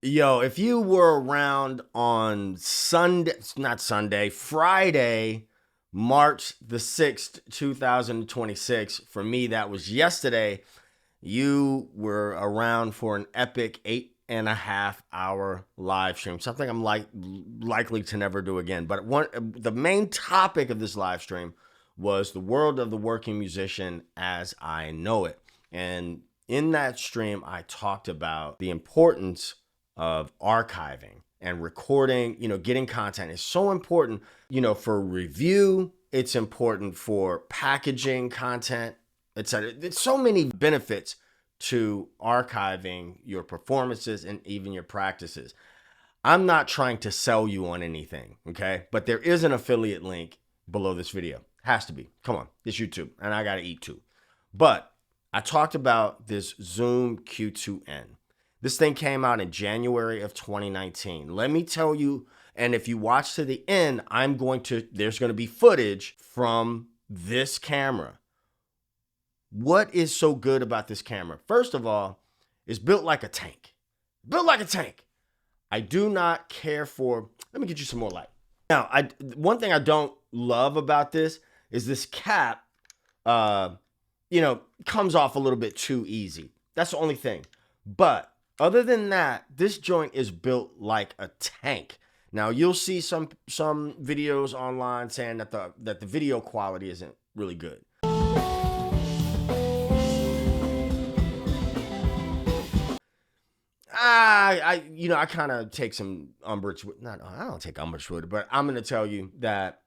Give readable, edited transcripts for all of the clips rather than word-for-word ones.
Yo, if you were around on Friday, March the 6th, 2026, for me, that was yesterday, you were around for an epic 8.5 hour live stream, something I'm likely to never do again. But the main topic of this live stream was the world of the working musician as I know it. And in that stream, I talked about the importance of archiving and recording, getting content is so important, for review. It's important for packaging content, etc. There's so many benefits to archiving your performances and even your practices. I'm not trying to sell you on anything, okay? But there is an affiliate link below this video. Has to be. Come on, it's YouTube, and I gotta eat too. But I talked about this Zoom Q2n. This thing came out in January of 2019. Let me tell you, and if you watch to the end, there's going to be footage from this camera. What is so good about this camera? First of all, it's built like a tank. Built like a tank. I do not care for, let me get you some more light. Now, one thing I don't love about this is this cap, comes off a little bit too easy. That's the only thing. But other than that, this joint is built like a tank. Now, you'll see some videos online saying that the video quality isn't really good. I kind of take some umbrage with, I don't take umbrage with it, but I'm going to tell you that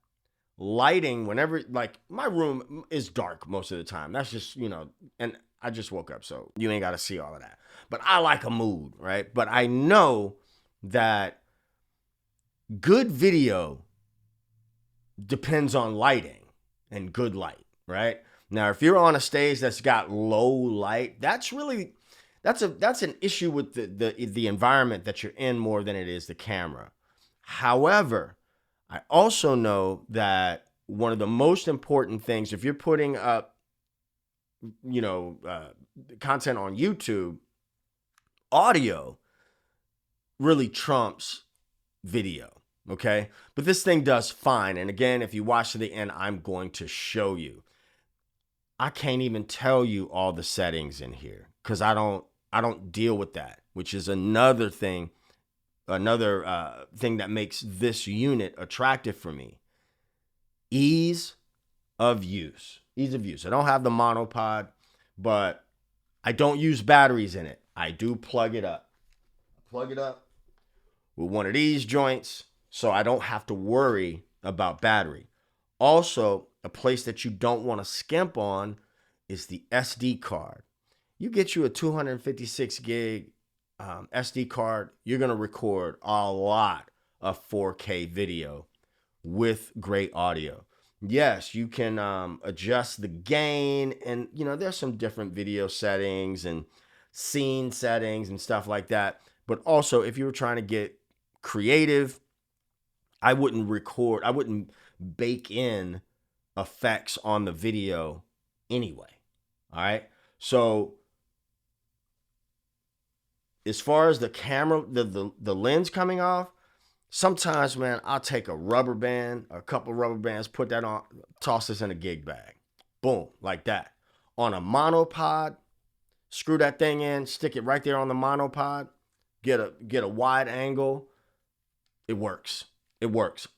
lighting, whenever, like, my room is dark most of the time. That's just, and I just woke up, so you ain't got to see all of that. But I like a mood, right? But I know that good video depends on lighting and good light, right? Now, if you're on a stage that's got low light, that's an issue with the environment that you're in more than it is the camera. However, I also know that one of the most important things, if you're putting up, content on YouTube, audio really trumps video, okay? But this thing does fine. And again, if you watch to the end, I'm going to show you. I can't even tell you all the settings in here because I don't deal with that, which is another thing that makes this unit attractive for me. Ease of use. I don't have the monopod, but I don't use batteries in it. I do plug it up. Plug it up with one of these joints so I don't have to worry about battery. Also, a place that you don't want to skimp on is the SD card. You get you a 256 gig SD card, you're going to record a lot of 4K video with great audio. Yes, you can adjust the gain, and there's some different video settings and scene settings and stuff like that. But also, if you were trying to get creative, I wouldn't bake in effects on the video anyway. All right. So as far as the camera, the lens coming off, sometimes, man, I'll take a couple rubber bands, put that on, toss this in a gig bag. Boom, like that. On a monopod, screw that thing in, stick it right there on the monopod, get a wide angle. It works.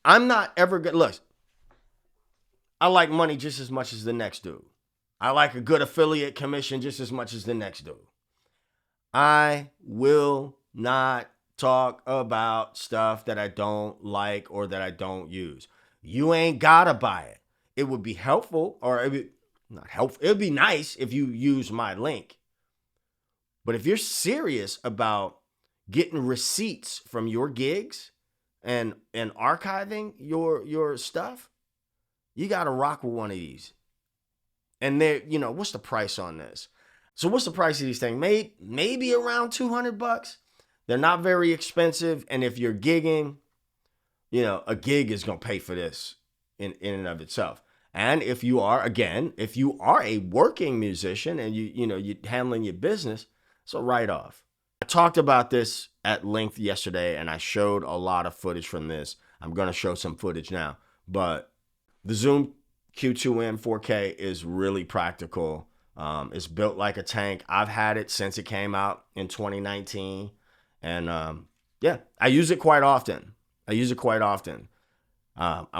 I'm not ever good. Look, I like money just as much as the next dude. I like a good affiliate commission just as much as the next dude. I will not talk about stuff that I don't like or that I don't use. You ain't gotta buy it. It would be helpful, or not helpful. It would be nice if you use my link. But if you're serious about getting receipts from your gigs and archiving your stuff, you gotta rock with one of these. And what's the price on this? So what's the price of these things? Maybe around $200. They're not very expensive. And if you're gigging, a gig is going to pay for this in and of itself. And if you are a working musician and you're handling your business, it's a write-off. I talked about this at length yesterday, and I showed a lot of footage from this. I'm going to show some footage now, but the Zoom Q2n 4K is really practical. It's built like a tank. I've had it since it came out in 2019, and yeah, I use it quite often. I'm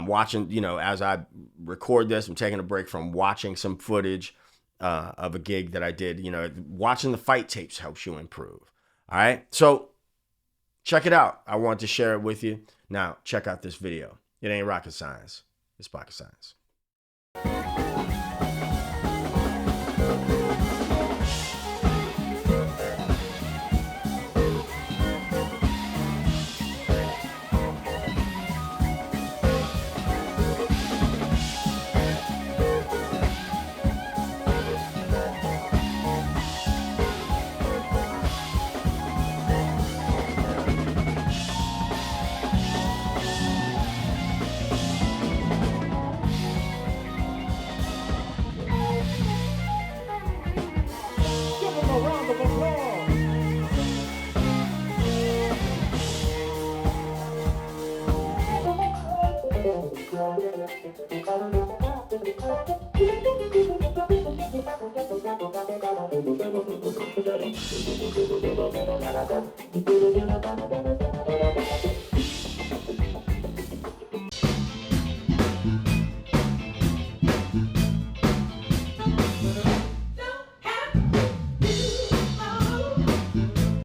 watching, as I record this, I'm taking a break from watching some footage of a gig that I did. Watching the fight tapes helps you improve. All right, so check it out. I want to share it with you. Now, check out this video. It ain't rocket science. It's pocket science.